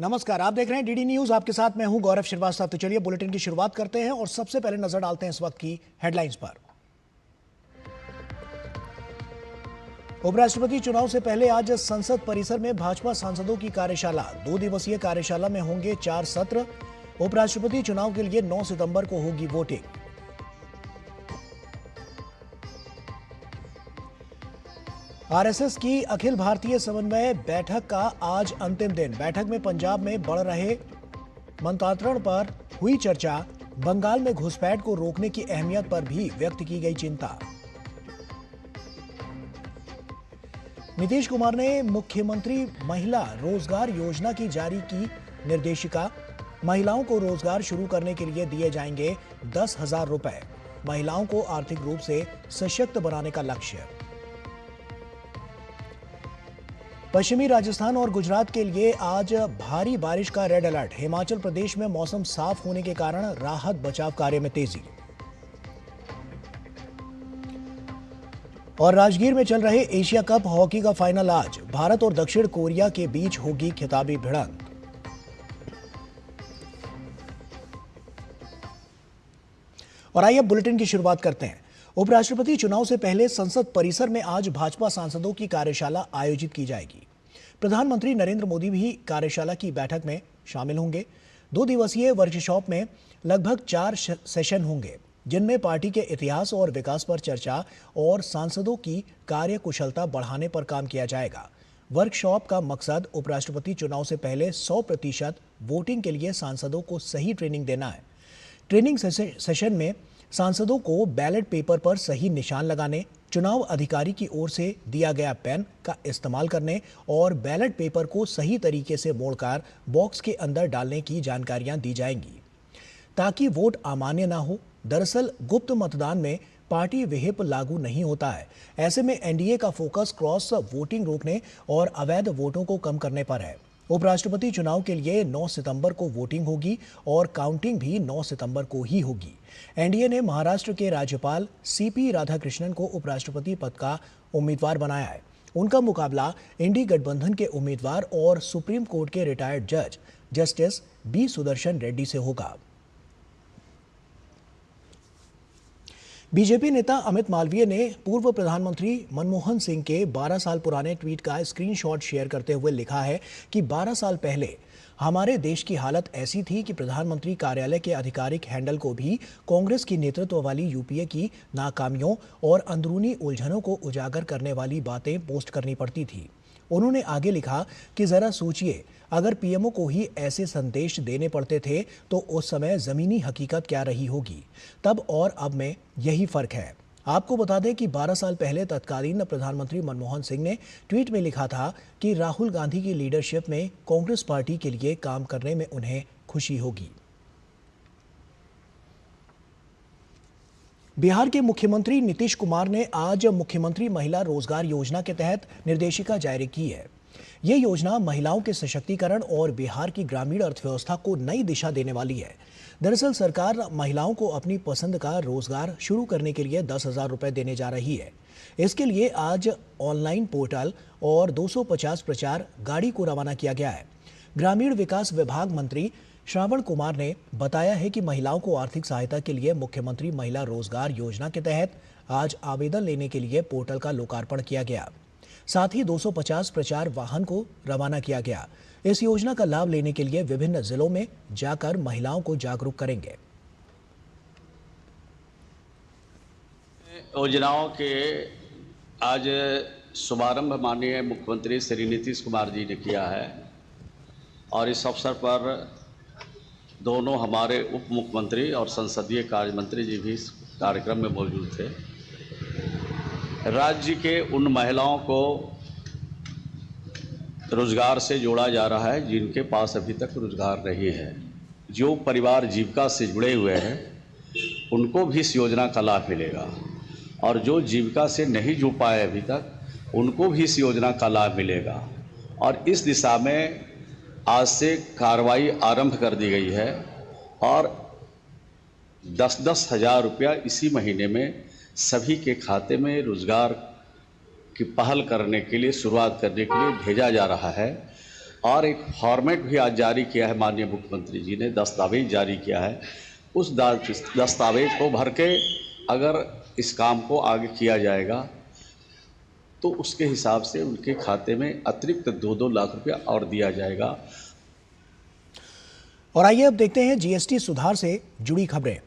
नमस्कार, आप देख रहे हैं डीडी न्यूज। आपके साथ मैं हूं गौरव श्रीवास्तव। तो चलिए बुलेटिन की शुरुआत करते हैं और सबसे पहले नजर डालते हैं इस वक्त की हेडलाइंस पर। उपराष्ट्रपति चुनाव से पहले आज संसद परिसर में भाजपा सांसदों की कार्यशाला। 2 दिवसीय कार्यशाला में होंगे 4 सत्र। उपराष्ट्रपति चुनाव के लिए 9 सितंबर को होगी वोटिंग। आरएसएस की अखिल भारतीय समन्वय बैठक का आज अंतिम दिन। बैठक में पंजाब में बढ़ रहे मंत्रांतरण पर हुई चर्चा। बंगाल में घुसपैठ को रोकने की अहमियत पर भी व्यक्त की गई चिंता। नीतीश कुमार ने मुख्यमंत्री महिला रोजगार योजना की जारी की निर्देशिका। महिलाओं को रोजगार शुरू करने के लिए दिए जाएंगे 10,000 रुपए। महिलाओं को आर्थिक रूप से सशक्त बनाने का लक्ष्य। पश्चिमी राजस्थान और गुजरात के लिए आज भारी बारिश का रेड अलर्ट। हिमाचल प्रदेश में मौसम साफ होने के कारण राहत बचाव कार्य में तेजी। और राजगीर में चल रहे एशिया कप हॉकी का फाइनल आज। भारत और दक्षिण कोरिया के बीच होगी खिताबी भिड़ंत। और आइए बुलेटिन की शुरुआत करते हैं। उपराष्ट्रपति चुनाव से पहले संसद परिसर में आज भाजपा सांसदों की कार्यशाला आयोजित की जाएगी। प्रधानमंत्री नरेंद्र मोदी भी कार्यशाला की बैठक में शामिल होंगे। 2 दिवसीय वर्कशॉप में लगभग 4 सेशन होंगे, जिनमें पार्टी के इतिहास और विकास पर चर्चा और सांसदों की कार्यकुशलता बढ़ाने पर काम किया जाएगा। वर्कशॉप का मकसद उपराष्ट्रपति चुनाव से पहले 100% वोटिंग के लिए सांसदों को सही ट्रेनिंग देना है। ट्रेनिंग सेशन में सांसदों को बैलेट पेपर पर सही निशान लगाने, चुनाव अधिकारी की ओर से दिया गया पेन का इस्तेमाल करने और बैलेट पेपर को सही तरीके से मोड़कर बॉक्स के अंदर डालने की जानकारियां दी जाएंगी, ताकि वोट अमान्य ना हो। दरअसल गुप्त मतदान में पार्टी व्हिप लागू नहीं होता है। ऐसे में एनडीए का फोकस क्रॉस वोटिंग रोकने और अवैध वोटों को कम करने पर है। उपराष्ट्रपति चुनाव के लिए 9 सितंबर को वोटिंग होगी और काउंटिंग भी 9 सितंबर को ही होगी। एनडीए ने महाराष्ट्र के राज्यपाल सीपी राधाकृष्णन को उपराष्ट्रपति पद का उम्मीदवार बनाया है। उनका मुकाबला इंडी गठबंधन के उम्मीदवार और सुप्रीम कोर्ट के रिटायर्ड जज जस्टिस बी सुदर्शन रेड्डी से होगा। बीजेपी नेता अमित मालवीय ने पूर्व प्रधानमंत्री मनमोहन सिंह के 12 साल पुराने ट्वीट का स्क्रीनशॉट शेयर करते हुए लिखा है कि 12 साल पहले हमारे देश की हालत ऐसी थी कि प्रधानमंत्री कार्यालय के आधिकारिक हैंडल को भी कांग्रेस की नेतृत्व वाली यूपीए की नाकामियों और अंदरूनी उलझनों को उजागर करने वाली बातें पोस्ट करनी पड़ती थी। उन्होंने आगे लिखा कि जरा सोचिए, अगर पीएमओ को ही ऐसे संदेश देने पड़ते थे तो उस समय जमीनी हकीकत क्या रही होगी। तब और अब में यही फर्क है। आपको बता दें कि 12 साल पहले तत्कालीन प्रधानमंत्री मनमोहन सिंह ने ट्वीट में लिखा था कि राहुल गांधी की लीडरशिप में कांग्रेस पार्टी के लिए काम करने में उन्हें खुशी होगी। बिहार के मुख्यमंत्री नीतीश कुमार ने आज मुख्यमंत्री महिला रोजगार योजना के तहत निर्देशिका जारी की है। ये योजना महिलाओं के सशक्तिकरण और बिहार की ग्रामीण अर्थव्यवस्था को नई दिशा देने वाली है। दरअसल सरकार महिलाओं को अपनी पसंद का रोजगार शुरू करने के लिए 10,000 रुपए देने जा रही है। इसके लिए आज ऑनलाइन पोर्टल और 250 प्रचार गाड़ी को रवाना किया गया है। ग्रामीण विकास विभाग मंत्री श्रावण कुमार ने बताया है कि महिलाओं को आर्थिक सहायता के लिए मुख्यमंत्री महिला रोजगार योजना के तहत आज आवेदन लेने के लिए पोर्टल का लोकार्पण किया गया। साथ ही 250 प्रचार वाहन को रवाना किया गया। इस योजना का लाभ लेने के लिए विभिन्न जिलों में जाकर महिलाओं को जागरूक करेंगे। योजनाओं के आज शुभारंभ माननीय मुख्यमंत्री श्री नीतीश कुमार जी ने किया है और इस अवसर पर दोनों हमारे उप मुख्यमंत्री और संसदीय कार्य मंत्री जी भी इस कार्यक्रम में मौजूद थे। राज्य के उन महिलाओं को रोजगार से जोड़ा जा रहा है जिनके पास अभी तक रोजगार नहीं है। जो परिवार जीविका से जुड़े हुए हैं उनको भी इस योजना का लाभ मिलेगा और जो जीविका से नहीं जुड़ पाए अभी तक उनको भी इस योजना का लाभ मिलेगा। और इस दिशा में आज से कार्रवाई आरंभ कर दी गई है और 10-10 हज़ार रुपया इसी महीने में सभी के खाते में रोजगार की पहल करने के लिए, शुरुआत करने के लिए भेजा जा रहा है। और एक फॉर्मेट भी आज जारी किया है माननीय मुख्यमंत्री जी ने, दस्तावेज जारी किया है। उस दस्तावेज को भर के अगर इस काम को आगे किया जाएगा तो उसके हिसाब से उनके खाते में अतिरिक्त 2-2 लाख रुपया और दिया जाएगा। और आइए अब देखते हैं जीएसटी सुधार से जुड़ी खबरें।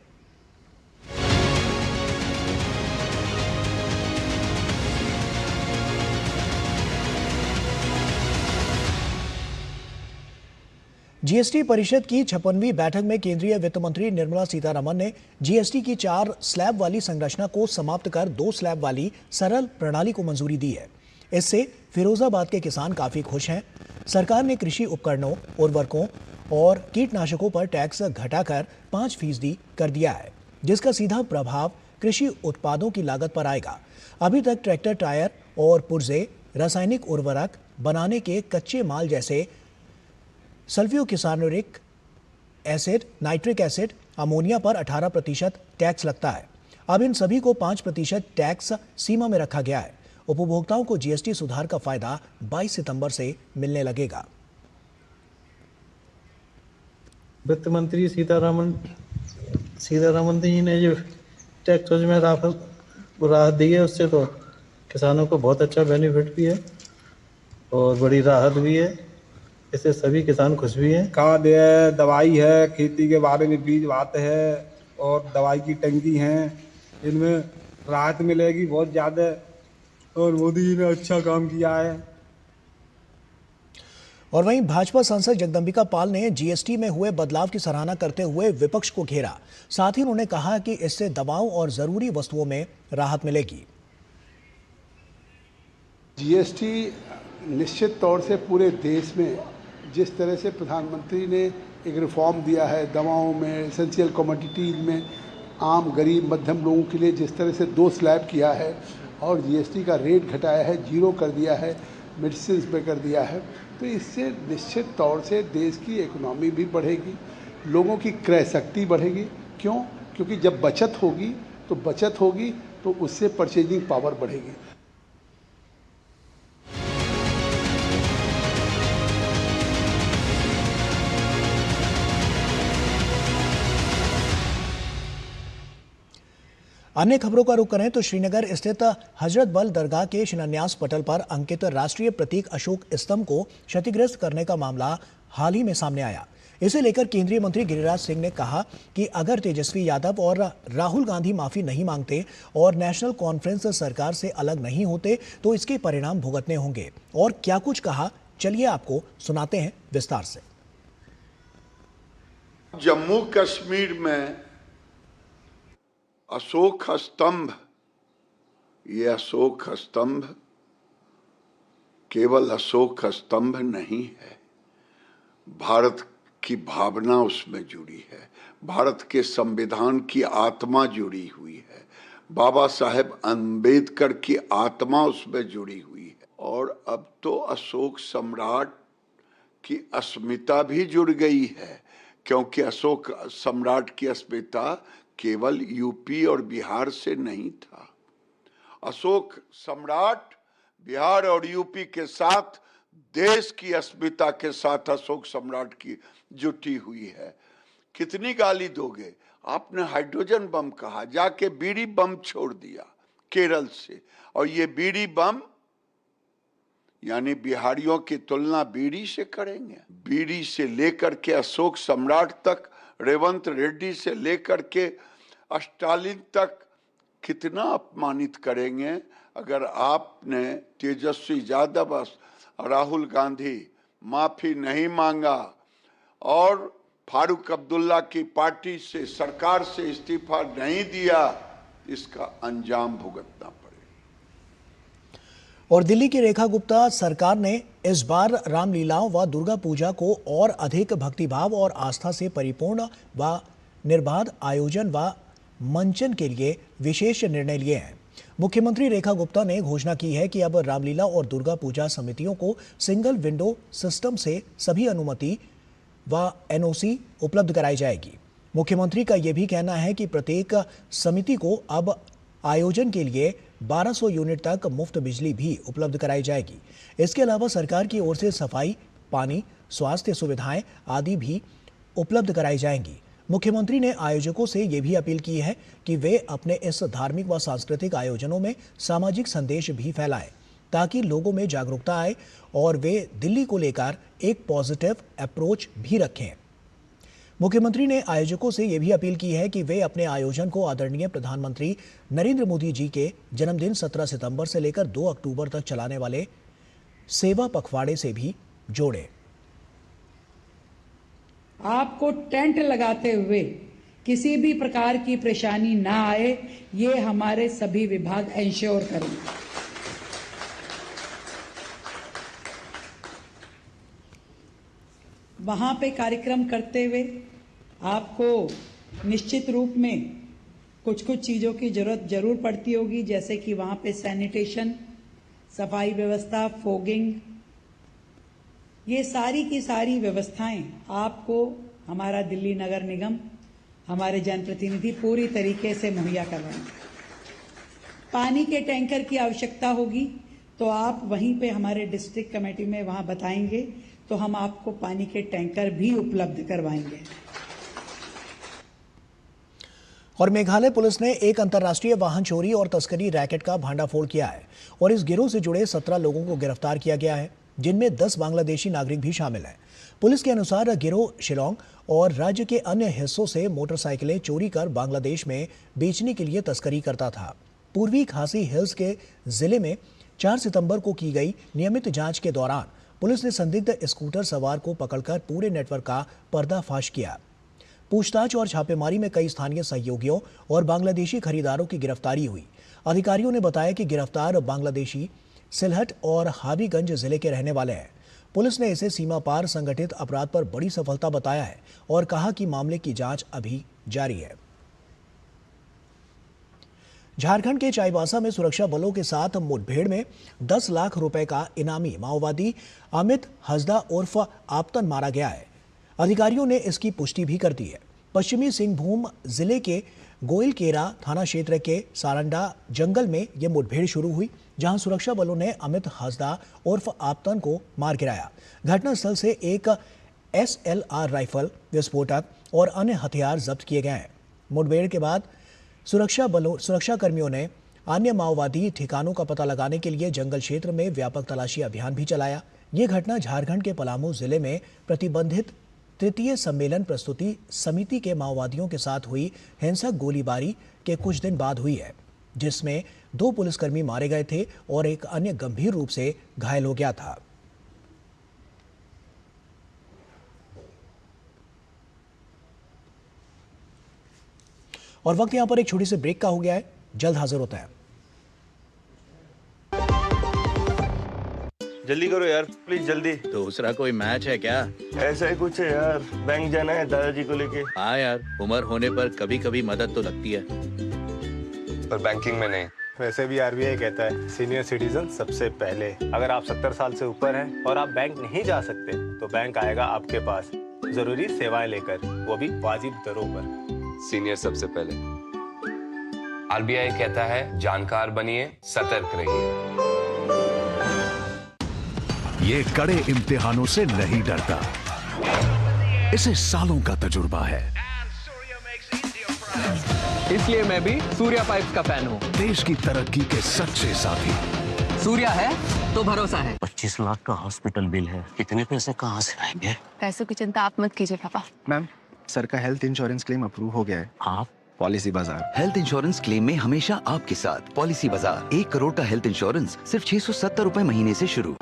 जीएसटी परिषद की 56वीं बैठक में केंद्रीय वित्त मंत्री निर्मला सीतारमण ने जीएसटी की 4 स्लैब वाली संरचना को समाप्त कर 2 स्लैब वाली सरल प्रणाली को मंजूरी दी है। इससे फिरोजाबाद के किसान काफी खुश हैं। सरकार ने कृषि उपकरणों, उर्वरकों और कीटनाशकों पर टैक्स घटाकर 5% कर दिया है, जिसका सीधा प्रभाव कृषि उत्पादों की लागत पर आएगा। अभी तक ट्रैक्टर टायर और पुर्जे, रासायनिक उर्वरक बनाने के कच्चे माल जैसे sulphuric acid, nitric acid, ammonia पर 18% टैक्स लगता है। अब इन सभी को 5% टैक्स सीमा में रखा गया है। उपभोक्ताओं को जीएसटी सुधार का फायदा 22 सितंबर से मिलने लगेगा। वित्त मंत्री सीतारमण जी ने जो टैक्स में राहत दी है, उससे तो किसानों को बहुत अच्छा बेनिफिट भी है और बड़ी राहत भी है। इससे सभी किसान खुश भी हैं। खाद है, दवाई है, खेती के बारे में बीज बात है और दवाई की टंकी हैं, इनमें राहत मिलेगी बहुत ज़्यादा और मोदी जी ने अच्छा काम किया है। और वहीं भाजपा सांसद जगदंबिका पाल ने जीएसटी में हुए बदलाव की सराहना करते हुए विपक्ष को घेरा। साथ ही उन्होंने कहा कि इससे दवाओं और जरूरी वस्तुओं में राहत मिलेगी। जीएसटी निश्चित तौर से पूरे देश में जिस तरह से प्रधानमंत्री ने एक रिफॉर्म दिया है, दवाओं में, एसेंशियल कमोडिटीज़ में, आम गरीब मध्यम लोगों के लिए जिस तरह से 2 स्लैब किया है और जीएसटी का रेट घटाया है, 0 कर दिया है, मेडिसिन पे कर दिया है, तो इससे निश्चित तौर से देश की इकोनॉमी भी बढ़ेगी, लोगों की क्रय शक्ति बढ़ेगी। क्यों? क्योंकि जब बचत होगी तो उससे परचेजिंग पावर बढ़ेगी। अन्य खबरों का रुख करें तो श्रीनगर स्थित हजरत बल दरगाह के शिलान्यास पटल पर अंकित राष्ट्रीय प्रतीक अशोक स्तंभ को क्षतिग्रस्त करने का मामला हाल ही में सामने आया। इसे लेकर केंद्रीय मंत्री गिरिराज सिंह ने कहा कि अगर तेजस्वी यादव और राहुल गांधी माफी नहीं मांगते और नेशनल कॉन्फ्रेंस सरकार से अलग नहीं होते तो इसके परिणाम भुगतने होंगे। और क्या कुछ कहा, चलिए आपको सुनाते हैं विस्तार से। जम्मू कश्मीर में अशोक स्तंभ, ये अशोक स्तंभ केवल अशोक स्तंभ नहीं है, भारत की भावना उसमें जुड़ी है, भारत के संविधान की आत्मा जुड़ी हुई है, बाबा साहेब अंबेडकर की आत्मा उसमें जुड़ी हुई है। और अब तो अशोक सम्राट की अस्मिता भी जुड़ गई है, क्योंकि अशोक सम्राट की अस्मिता केवल यूपी और बिहार से नहीं था। अशोक सम्राट बिहार और यूपी के साथ देश की अस्मिता के साथ अशोक सम्राट की जुटी हुई है। कितनी गाली दोगे? आपने हाइड्रोजन बम कहा, जाके बीड़ी बम छोड़ दिया केरल से, और ये बीड़ी बम यानी बिहारियों की तुलना बीड़ी से करेंगे? बीड़ी से लेकर के अशोक सम्राट तक, रेवंत रेड्डी से लेकर के स्टालिन तक कितना अपमानित करेंगे अगर आपने तेजस्वी यादव, राहुल गांधी माफी नहीं मांगा और फारूक अब्दुल्ला की पार्टी से, सरकार से इस्तीफा नहीं दिया, इसका अंजाम भुगतना पड़ेगा। और दिल्ली की रेखा गुप्ता सरकार ने इस बार रामलीलाओं व दुर्गा पूजा को और अधिक भक्तिभाव और आस्था से परिपूर्ण व निर्बाध आयोजन व मंचन के लिए विशेष निर्णय लिए हैं। मुख्यमंत्री रेखा गुप्ता ने घोषणा की है कि अब रामलीला और दुर्गा पूजा समितियों को सिंगल विंडो सिस्टम से सभी अनुमति व एनओसी उपलब्ध कराई जाएगी। मुख्यमंत्री का यह भी कहना है कि प्रत्येक समिति को अब आयोजन के लिए 1200 यूनिट तक मुफ्त बिजली भी उपलब्ध कराई जाएगी। इसके अलावा सरकार की ओर से सफाई, पानी, स्वास्थ्य सुविधाएं आदि भी उपलब्ध कराई जाएंगी। मुख्यमंत्री ने आयोजकों से ये भी अपील की है कि वे अपने इस धार्मिक व सांस्कृतिक आयोजनों में सामाजिक संदेश भी फैलाएं, ताकि लोगों में जागरूकता आए और वे दिल्ली को लेकर एक पॉजिटिव अप्रोच भी रखें। मुख्यमंत्री ने आयोजकों से यह भी अपील की है कि वे अपने आयोजन को आदरणीय प्रधानमंत्री नरेंद्र मोदी जी के जन्मदिन 17 सितंबर से लेकर 2 अक्टूबर तक चलाने वाले सेवा पखवाड़े से भी जोड़ें। आपको टेंट लगाते हुए किसी भी प्रकार की परेशानी ना आए, ये हमारे सभी विभाग इंश्योर करेंगे। वहां पे कार्यक्रम करते हुए आपको निश्चित रूप में कुछ चीज़ों की जरूरत जरूर पड़ती होगी, जैसे कि वहां पे सैनिटेशन, सफाई व्यवस्था, फोगिंग, ये सारी की सारी व्यवस्थाएं आपको हमारा दिल्ली नगर निगम, हमारे जनप्रतिनिधि पूरी तरीके से मुहैया करवाएंगे। पानी के टैंकर की आवश्यकता होगी तो आप वहीं पे हमारे डिस्ट्रिक्ट कमेटी में वहां बताएंगे, तो हम आपको पानी के टैंकर भी उपलब्ध करवाएंगे। और मेघालय पुलिस ने एक अंतर्राष्ट्रीय वाहन चोरी और तस्करी रैकेट का भांडाफोड़ किया है और इस गिरोह से जुड़े 17 लोगों को गिरफ्तार किया गया है, जिनमें 10 बांग्लादेशी नागरिक भी शामिल हैं। पुलिस के अनुसार गिरोह शिलोंग और राज्य के अन्य हिस्सों से मोटरसाइकिलें चोरी कर बांग्लादेश में बेचने के लिए तस्करी करता था। पूर्वी खासी हिल्स के जिले में 4 सितंबर को की गई नियमित जांच के दौरान पुलिस ने संदिग्ध स्कूटर सवार को पकड़कर पूरे नेटवर्क का पर्दाफाश किया। पूछताछ और छापेमारी में कई स्थानीय सहयोगियों और बांग्लादेशी खरीदारों की गिरफ्तारी हुई। अधिकारियों ने बताया कि गिरफ्तार बांग्लादेशी सिलहट और हाबीगंज जिले के रहने वाले हैं। पुलिस ने इसे सीमा पार संगठित अपराध पर बड़ी सफलता बताया है और कहा कि मामले की जांच अभी जारी है। झारखंड के चाईबासा में सुरक्षा बलों के साथ मुठभेड़ में 10 लाख रुपए का इनामी माओवादी अमित हसदा उर्फ आपतन मारा गया है। अधिकारियों ने इसकी पुष्टि भी कर दी है। पश्चिमी सिंहभूम जिले के गोइलकेरा थाना क्षेत्र के सारंडा जंगल में यह मुठभेड़ शुरू हुई, जहां सुरक्षा बलों ने अमित हसदा उर्फ आपतन को मार गिराया। घटनास्थल से एक SLR राइफल, विस्फोटक और अन्य हथियार जब्त किए गए हैं। मुठभेड़ के बाद सुरक्षाकर्मियों ने अन्य माओवादी ठिकानों का पता लगाने के लिए जंगल क्षेत्र में व्यापक तलाशी अभियान भी चलाया। ये घटना झारखंड के पलामू जिले में प्रतिबंधित तृतीय सम्मेलन प्रस्तुति समिति के माओवादियों के साथ हुई हिंसक गोलीबारी के कुछ दिन बाद हुई है, जिसमें 2 पुलिसकर्मी मारे गए थे और एक अन्य गंभीर रूप से घायल हो गया था। और वक्त यहां पर एक छोटी सी ब्रेक का हो गया है, जल्द हाजिर होता है। जल्दी करो यार, प्लीज जल्दी। दूसरा कोई मैच है क्या? ऐसा ही कुछ है यार, बैंक जाना है दादाजी को लेके। हाँ यार, उम्र होने पर कभी कभी मदद तो लगती है, पर बैंकिंग में नहीं। वैसे भी RBI कहता है सीनियर सिटीजन सबसे पहले। अगर आप 70 साल से ऊपर हैं और आप बैंक नहीं जा सकते तो बैंक आएगा आपके पास जरूरी सेवाएं लेकर, वो भी वाजिब दरों पर। सीनियर सबसे पहले। RBI कहता है जानकार बनिए, सतर्क रहिए। ये कड़े इम्तिहानों से नहीं डरता, इसे सालों का तजुर्बा है, इसलिए मैं भी सूर्या पाइप्स का फैन हूँ। देश की तरक्की के सच्चे साथी। सूर्या है तो भरोसा है। 25 लाख का हॉस्पिटल बिल है, इतने पैसे कहाँ से आएंगे? पैसों की चिंता आप मत कीजिए पापा। मैम, सर का हेल्थ इंश्योरेंस क्लेम अप्रूव हो गया है। आप? पॉलिसी बाजार। हेल्थ इंश्योरेंस क्लेम में हमेशा आपके साथ। पॉलिसी बाजार, 1 करोड़ का हेल्थ इंश्योरेंस सिर्फ 670 रुपए महीने से शुरू।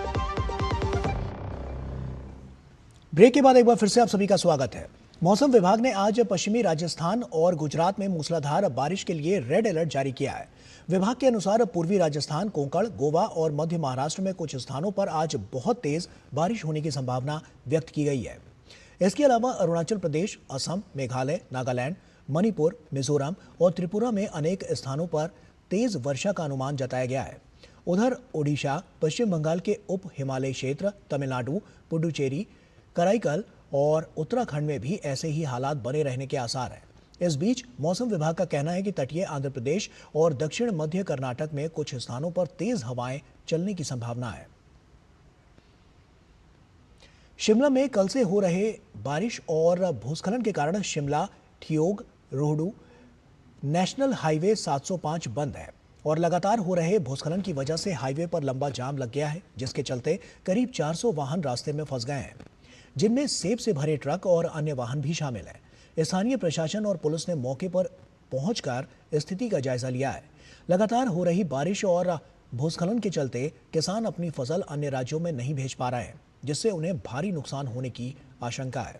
ब्रेक के बाद एक बार फिर से आप सभी का स्वागत है। मौसम विभाग ने आज पश्चिमी राजस्थान और गुजरात में मूसलाधार बारिश के लिए रेड अलर्ट जारी किया है। विभाग के अनुसार पूर्वी राजस्थान, कोंकण, गोवा और मध्य महाराष्ट्र में कुछ स्थानों पर आज बहुत तेज बारिश होने की संभावना व्यक्त की गई है। इसके अलावा अरुणाचल प्रदेश, असम, मेघालय, नागालैंड, मणिपुर, मिजोरम और त्रिपुरा में अनेक स्थानों पर तेज वर्षा का अनुमान जताया गया है। उधर ओडिशा, पश्चिम बंगाल के उप हिमालय क्षेत्र, तमिलनाडु, पुडुचेरी, कराईकल और उत्तराखंड में भी ऐसे ही हालात बने रहने के आसार हैं। इस बीच मौसम विभाग का कहना है कि तटीय आंध्र प्रदेश और दक्षिण मध्य कर्नाटक में कुछ स्थानों पर तेज हवाएं चलने की संभावना है। शिमला में कल से हो रहे बारिश और भूस्खलन के कारण शिमला ठियोग रोहडू नेशनल हाईवे 705 बंद है और लगातार हो रहे भूस्खलन की वजह से हाईवे पर लंबा जाम लग गया है, जिसके चलते करीब 400 वाहन रास्ते में फंस गए हैं, जिनमें सेब से भरे ट्रक और अन्य वाहन भी शामिल हैं। स्थानीय प्रशासन और पुलिस ने मौके पर पहुंचकर स्थिति का जायजा लिया है। लगातार हो रही बारिश और भूस्खलन के चलते किसान अपनी फसल अन्य राज्यों में नहीं भेज पा रहे हैं, जिससे उन्हें भारी नुकसान होने की आशंका है।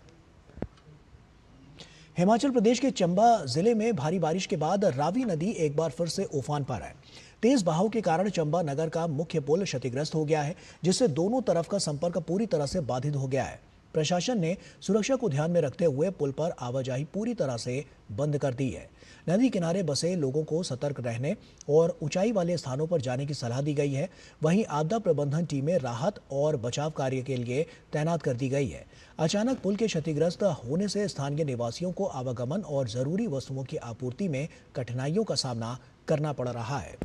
हिमाचल प्रदेश के चंबा जिले में भारी बारिश के बाद रावी नदी एक बार फिर से उफान पर है। तेज बहाव के कारण चंबा नगर का मुख्य पुल क्षतिग्रस्त हो गया है, जिससे दोनों तरफ का संपर्क पूरी तरह से बाधित हो गया है। प्रशासन ने सुरक्षा को ध्यान में रखते हुए पुल पर आवाजाही पूरी तरह से बंद कर दी है। नदी किनारे बसे लोगों को सतर्क रहने और ऊंचाई वाले स्थानों पर जाने की सलाह दी गई है। वहीं आपदा प्रबंधन टीमें राहत और बचाव कार्य के लिए तैनात कर दी गई है। अचानक पुल के क्षतिग्रस्त होने से स्थानीय निवासियों को आवागमन और जरूरी वस्तुओं की आपूर्ति में कठिनाइयों का सामना करना पड़ रहा है।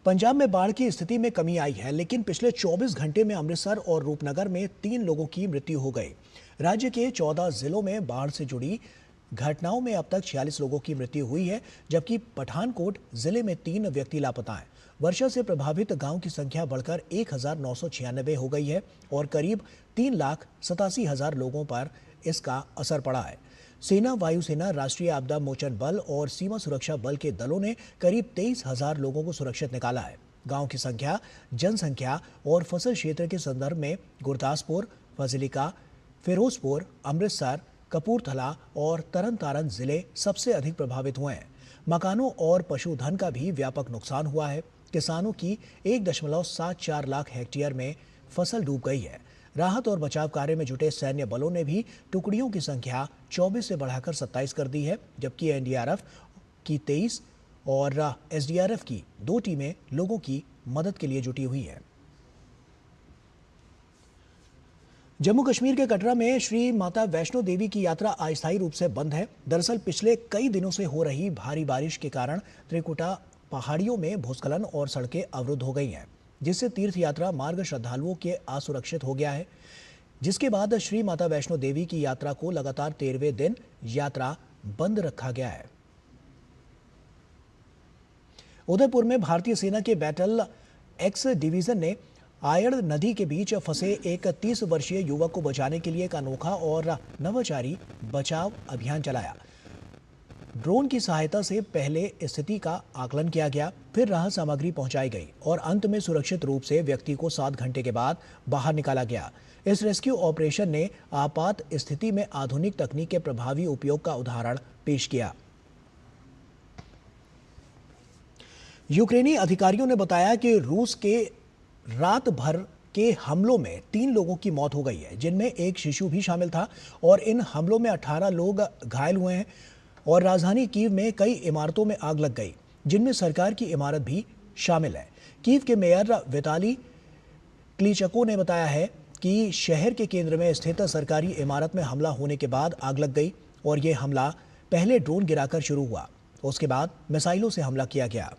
पंजाब में बाढ़ की स्थिति में कमी आई है, लेकिन पिछले 24 घंटे में अमृतसर और रूपनगर में 3 लोगों की मृत्यु हो गई। राज्य के 14 जिलों में बाढ़ से जुड़ी घटनाओं में अब तक 46 लोगों की मृत्यु हुई है, जबकि पठानकोट जिले में 3 व्यक्ति लापता हैं। वर्षा से प्रभावित गांव की संख्या बढ़कर 1996 हो गई है और करीब 3,87,000 लोगों पर इसका असर पड़ा है। सेना, वायुसेना, राष्ट्रीय आपदा मोचन बल और सीमा सुरक्षा बल के दलों ने करीब 23,000 लोगों को सुरक्षित निकाला है। गांव की संख्या, जनसंख्या और फसल क्षेत्र के संदर्भ में गुरदासपुर, फाजिलिका, फिरोजपुर, अमृतसर, कपूरथला और तरन तारण जिले सबसे अधिक प्रभावित हुए हैं। मकानों और पशुधन का भी व्यापक नुकसान हुआ है। किसानों की 1.74 लाख हेक्टेयर में फसल डूब गई है। राहत और बचाव कार्य में जुटे सैन्य बलों ने भी टुकड़ियों की संख्या 24 से बढ़ाकर 27 कर दी है, जबकि एनडीआरएफ की 23 और एसडीआरएफ की 2 टीमें लोगों की मदद के लिए जुटी हुई हैं। जम्मू कश्मीर के कटरा में श्री माता वैष्णो देवी की यात्रा अस्थायी रूप से बंद है। दरअसल पिछले कई दिनों से हो रही भारी बारिश के कारण त्रिकुटा पहाड़ियों में भूस्खलन और सड़कें अवरुद्ध हो गई हैं, जिससे तीर्थ यात्रा मार्ग श्रद्धालुओं के असुरक्षित हो गया है। जिसके बाद श्री माता वैष्णो देवी की यात्रा को लगातार 13वें दिन यात्रा बंद रखा गया है। उदयपुर में भारतीय सेना के बैटल एक्स डिवीजन ने आयड़ नदी के बीच फंसे एक 30 वर्षीय युवक को बचाने के लिए एक अनोखा और नवाचारी बचाव अभियान चलाया। ड्रोन की सहायता से पहले स्थिति का आकलन किया गया, फिर राहत सामग्री पहुंचाई गई और अंत में सुरक्षित रूप से व्यक्ति को 7 घंटे के बाद बाहर निकाला गया। इस रेस्क्यू ऑपरेशन ने आपात स्थिति में आधुनिक तकनीक के प्रभावी उपयोग का उदाहरण पेश किया। यूक्रेनी अधिकारियों ने बताया कि रूस के रात भर के हमलों में 3 लोगों की मौत हो गई है, जिनमें एक शिशु भी शामिल था और इन हमलों में 18 लोग घायल हुए हैं और राजधानी कीव में कई इमारतों में आग लग गई, जिनमें सरकार की इमारत भी शामिल है। कीव के मेयर विताली क्लीचको ने बताया है कि शहर के केंद्र में स्थित सरकारी इमारत में हमला होने के बाद आग लग गई और ये हमला पहले ड्रोन गिराकर शुरू हुआ, उसके बाद मिसाइलों से हमला किया गया।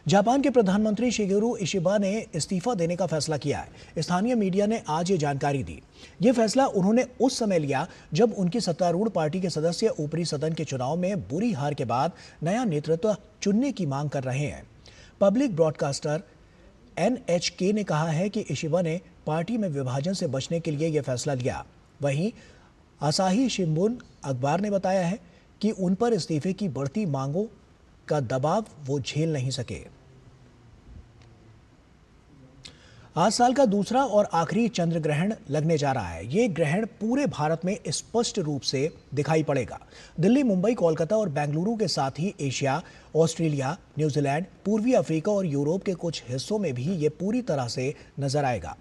जापान के प्रधानमंत्री शिगेरू इशिबा ने इस्तीफा देने का फैसला किया है। स्थानीय मीडिया ने आज ये जानकारी दी। ये फैसला उन्होंने उस समय लिया जब उनकी सत्तारूढ़ पार्टी के सदस्य ऊपरी सदन के चुनाव में बुरी हार के बाद नया नेतृत्व चुनने की मांग कर रहे हैं। पब्लिक ब्रॉडकास्टर NHK ने कहा है कि इशिबा ने पार्टी में विभाजन से बचने के लिए यह फैसला लिया। वहीं आसाही शिंबुन अखबार ने बताया है कि उन पर इस्तीफे की बढ़ती मांगों का दबाव वो झेल नहीं सके। आज साल का दूसरा और आखिरी चंद्र ग्रहण लगने जा रहा है। ये ग्रहण पूरे भारत में स्पष्ट रूप से दिखाई पड़ेगा। दिल्ली, मुंबई, कोलकाता और बेंगलुरु के साथ ही एशिया, ऑस्ट्रेलिया, न्यूजीलैंड, पूर्वी अफ्रीका और यूरोप के कुछ हिस्सों में भी ये पूरी तरह से नजर आएगा।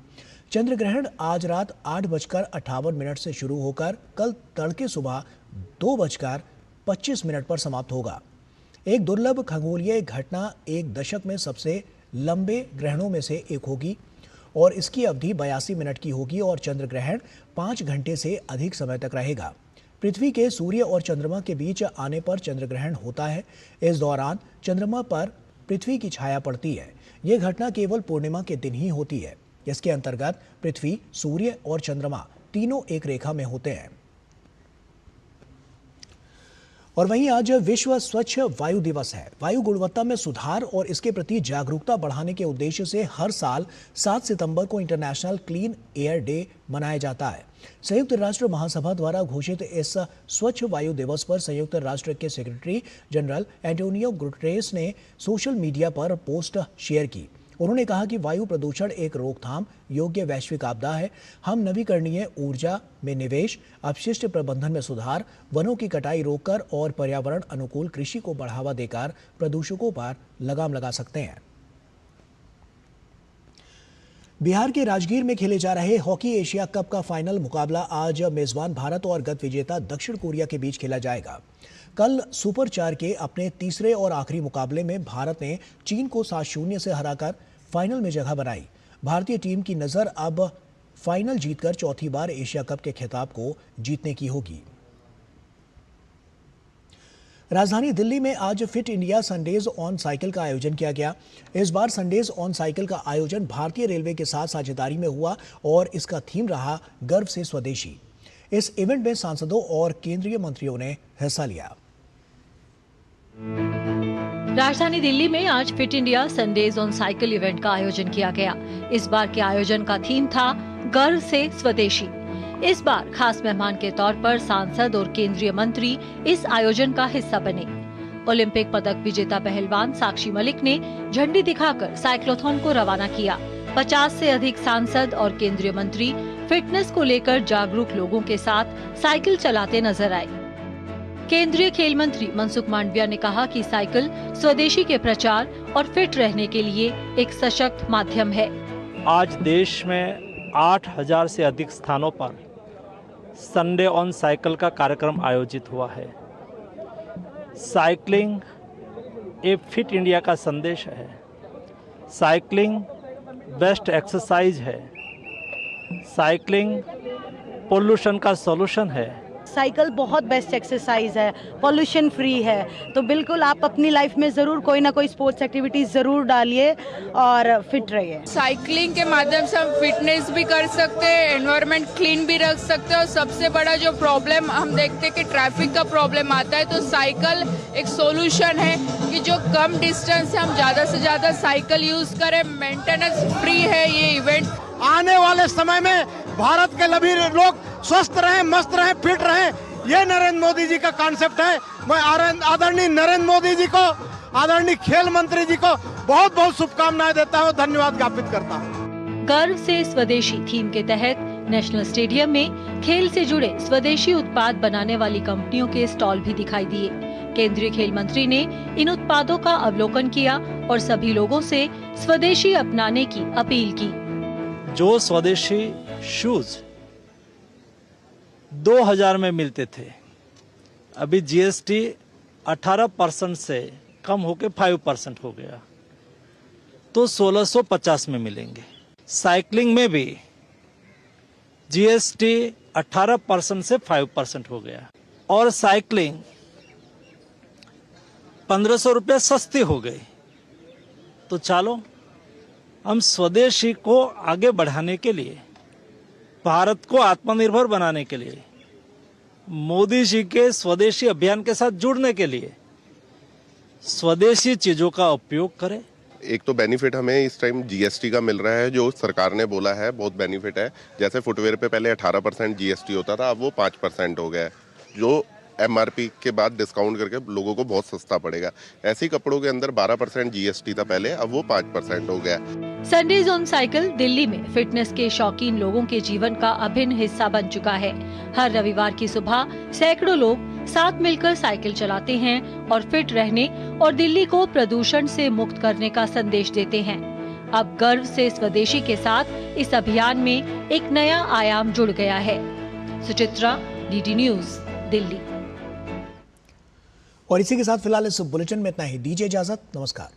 चंद्र ग्रहण आज रात 8:58 से शुरू होकर कल तड़के सुबह 2:25 पर समाप्त होगा। एक दुर्लभ खगोलीय घटना, एक दशक में सबसे लंबे ग्रहणों में से एक होगी और इसकी अवधि 82 मिनट की होगी और चंद्र ग्रहण 5 घंटे से अधिक समय तक रहेगा। पृथ्वी के सूर्य और चंद्रमा के बीच आने पर चंद्र ग्रहण होता है। इस दौरान चंद्रमा पर पृथ्वी की छाया पड़ती है। ये घटना केवल पूर्णिमा के दिन ही होती है। इसके अंतर्गत पृथ्वी, सूर्य और चंद्रमा तीनों एक रेखा में होते हैं। और वहीं आज विश्व स्वच्छ वायु दिवस है। वायु गुणवत्ता में सुधार और इसके प्रति जागरूकता बढ़ाने के उद्देश्य से हर साल 7 सितंबर को इंटरनेशनल क्लीन एयर डे मनाया जाता है। संयुक्त राष्ट्र महासभा द्वारा घोषित इस स्वच्छ वायु दिवस पर संयुक्त राष्ट्र के सेक्रेटरी जनरल एंटोनियो गुटेरेस ने सोशल मीडिया पर पोस्ट शेयर की। उन्होंने कहा कि वायु प्रदूषण एक रोकथाम योग्य वैश्विक आपदा है। हम नवीकरणीय ऊर्जा में निवेश, अपशिष्ट प्रबंधन में सुधार, वनों की कटाई रोककर और पर्यावरण अनुकूल कृषि को बढ़ावा देकर प्रदूषकों पर लगाम लगा सकते हैं। बिहार के राजगीर में खेले जा रहे हॉकी एशिया कप का फाइनल मुकाबला आज मेजबान भारत और गत विजेता दक्षिण कोरिया के बीच खेला जाएगा। कल सुपर 4 के अपने तीसरे और आखिरी मुकाबले में भारत ने चीन को 7-0 से हराकर फाइनल में जगह बनाई। भारतीय टीम की नज़र अब फाइनल जीतकर चौथी बार एशिया कप के खिताब को जीतने की होगी। राजधानी दिल्ली में आज fit India Sundays on cycle का आयोजन किया गया। इस बार संडेज ऑन साइकिल का आयोजन भारतीय रेलवे के साथ साझेदारी में हुआ और इसका थीम रहा गर्व से स्वदेशी। इस इवेंट में सांसदों और केंद्रीय मंत्रियों ने हिस्सा लिया। राजधानी दिल्ली में आज fit India Sundays on cycle event का आयोजन किया गया। इस बार के आयोजन का थीम था गर्व से स्वदेशी। इस बार खास मेहमान के तौर पर सांसद और केंद्रीय मंत्री इस आयोजन का हिस्सा बने। ओलंपिक पदक विजेता पहलवान साक्षी मलिक ने झंडी दिखाकर साइक्लोथॉन को रवाना किया। 50 से अधिक सांसद और केंद्रीय मंत्री फिटनेस को लेकर जागरूक लोगों के साथ साइकिल चलाते नजर आए। केंद्रीय खेल मंत्री मनसुख मांडविया ने कहा कि साइकिल स्वदेशी के प्रचार और फिट रहने के लिए एक सशक्त माध्यम है। आज देश में 8000 से अधिक स्थानों पर संडे ऑन साइकिल का कार्यक्रम आयोजित हुआ है। साइकिलिंग एक फिट इंडिया का संदेश है। साइकिलिंग बेस्ट एक्सरसाइज है। साइकिलिंग पोल्यूशन का सॉल्यूशन है। साइकिल बहुत बेस्ट एक्सरसाइज है, पॉल्यूशन फ्री है। तो बिल्कुल आप अपनी लाइफ में ज़रूर कोई ना कोई स्पोर्ट्स एक्टिविटीज ज़रूर डालिए और फिट रहिए। साइकिलिंग के माध्यम से हम फिटनेस भी कर सकते हैं, एनवायरनमेंट क्लीन भी रख सकते हैं और सबसे बड़ा जो प्रॉब्लम हम देखते हैं कि ट्रैफिक का प्रॉब्लम आता है, तो साइकिल एक सॉल्यूशन है कि जो कम डिस्टेंस है हम ज़्यादा से ज़्यादा साइकिल यूज़ करें। मेंटेनेंस फ्री है ये इवेंट। आने वाले समय में भारत के सभी लोग स्वस्थ रहें, मस्त रहें, फिट रहें, ये नरेंद्र मोदी जी का कॉन्सेप्ट है। मैं आदरणीय नरेंद्र मोदी जी को, आदरणीय खेल मंत्री जी को बहुत बहुत शुभकामनाएं देता हूँ, धन्यवाद ज्ञापित करता हूँ। गर्व से स्वदेशी थीम के तहत नेशनल स्टेडियम में खेल से जुड़े स्वदेशी उत्पाद बनाने वाली कंपनियों के स्टॉल भी दिखाई दिए। केंद्रीय खेल मंत्री ने इन उत्पादों का अवलोकन किया और सभी लोगों से स्वदेशी अपनाने की अपील की। जो स्वदेशी शूज 2000 में मिलते थे, अभी जीएसटी 18% से कम होकर 5% हो गया, तो 1650 में मिलेंगे। साइकिलिंग में भी जीएसटी 18% से 5% हो गया और साइकिलिंग 1500 रुपये सस्ती हो गई। तो चलो हम स्वदेशी को आगे बढ़ाने के लिए, भारत को आत्मनिर्भर बनाने के लिए, मोदी जी के स्वदेशी अभियान के साथ जुड़ने के लिए स्वदेशी चीजों का उपयोग करें। एक तो बेनिफिट हमें इस टाइम जीएसटी का मिल रहा है, जो सरकार ने बोला है बहुत बेनिफिट है। जैसे फुटवेयर पे पहले 18% जीएसटी होता था, अब वो 5% हो गया है, जो एमआरपी के बाद डिस्काउंट करके लोगों को बहुत सस्ता पड़ेगा। ऐसे ही कपड़ों के अंदर 12% जीएसटी था पहले, अब वो 5% हो गया। संडेज ऑन साइकिल दिल्ली में फिटनेस के शौकीन लोगों के जीवन का अभिन्न हिस्सा बन चुका है। हर रविवार की सुबह सैकड़ों लोग साथ मिलकर साइकिल चलाते हैं और फिट रहने और दिल्ली को प्रदूषण से मुक्त करने का संदेश देते हैं। अब गर्व से स्वदेशी के साथ इस अभियान में एक नया आयाम जुड़ गया है। Suchitra, DD news, Delhi. और इसी के साथ फिलहाल इस बुलेटिन में इतना ही। दीजिए इजाजत, नमस्कार।